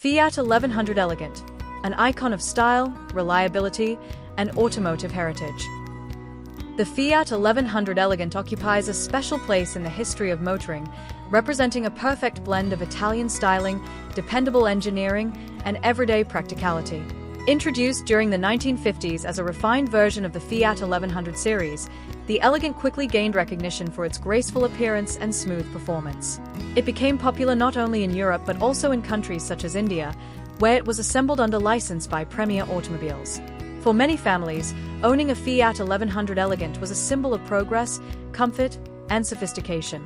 Fiat 1100 Elegant, an icon of style, reliability, and automotive heritage. The Fiat 1100 Elegant occupies a special place in the history of motoring, representing a perfect blend of Italian styling, dependable engineering, and everyday practicality. Introduced during the 1950s as a refined version of the Fiat 1100 series, the Elegant quickly gained recognition for its graceful appearance and smooth performance. It became popular not only in Europe but also in countries such as India, where it was assembled under license by Premier Automobiles. For many families, owning a Fiat 1100 Elegant was a symbol of progress, comfort, and sophistication.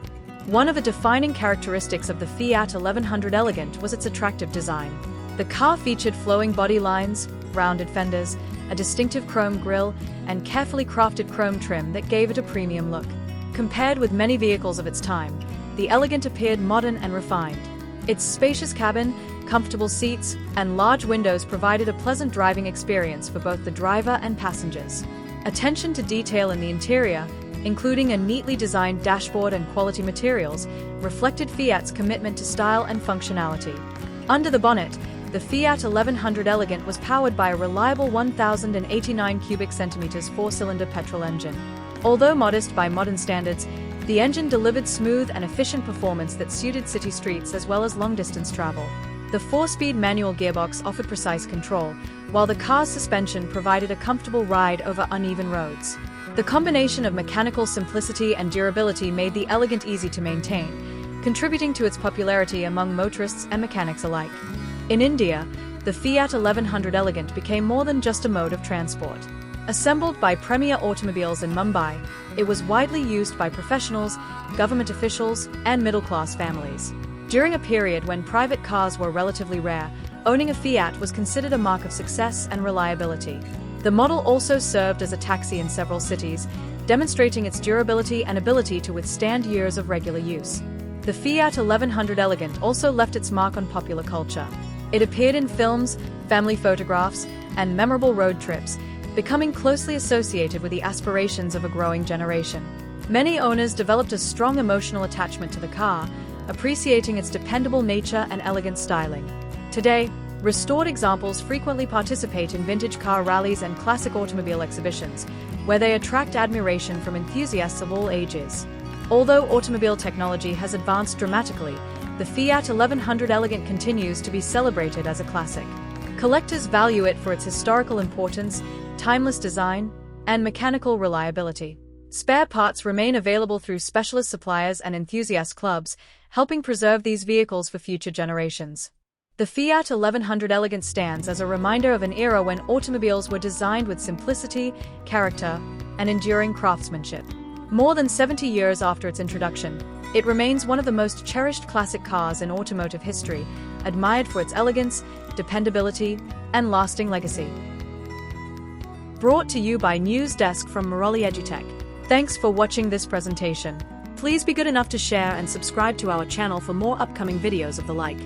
One of the defining characteristics of the Fiat 1100 Elegant was its attractive design. The car featured flowing body lines, rounded fenders, a distinctive chrome grille, and carefully crafted chrome trim that gave it a premium look. Compared with many vehicles of its time, the Elegant appeared modern and refined. Its spacious cabin, comfortable seats, and large windows provided a pleasant driving experience for both the driver and passengers. Attention to detail in the interior, including a neatly designed dashboard and quality materials, reflected Fiat's commitment to style and functionality. Under the bonnet, the Fiat 1100 Elegant was powered by a reliable 1,089 cubic centimeters four-cylinder petrol engine. Although modest by modern standards, the engine delivered smooth and efficient performance that suited city streets as well as long-distance travel. The four-speed manual gearbox offered precise control, while the car's suspension provided a comfortable ride over uneven roads. The combination of mechanical simplicity and durability made the Elegant easy to maintain, contributing to its popularity among motorists and mechanics alike. In India, the Fiat 1100 Elegant became more than just a mode of transport. Assembled by Premier Automobiles in Mumbai, it was widely used by professionals, government officials, and middle-class families. During a period when private cars were relatively rare, owning a Fiat was considered a mark of success and reliability. The model also served as a taxi in several cities, demonstrating its durability and ability to withstand years of regular use. The Fiat 1100 Elegant also left its mark on popular culture. It appeared in films, family photographs, and memorable road trips, becoming closely associated with the aspirations of a growing generation. Many owners developed a strong emotional attachment to the car, appreciating its dependable nature and elegant styling. Today, restored examples frequently participate in vintage car rallies and classic automobile exhibitions, where they attract admiration from enthusiasts of all ages. Although automobile technology has advanced dramatically, the Fiat 1100 Elegant continues to be celebrated as a classic. Collectors value it for its historical importance, timeless design, and mechanical reliability. Spare parts remain available through specialist suppliers and enthusiast clubs, helping preserve these vehicles for future generations. The Fiat 1100 Elegant stands as a reminder of an era when automobiles were designed with simplicity, character, and enduring craftsmanship. More than 70 years after its introduction, it remains one of the most cherished classic cars in automotive history, admired for its elegance, dependability, and lasting legacy. Brought to you by News Desk from Morali Edutech. Thanks for watching this presentation. Please be good enough to share and subscribe to our channel for more upcoming videos of the like.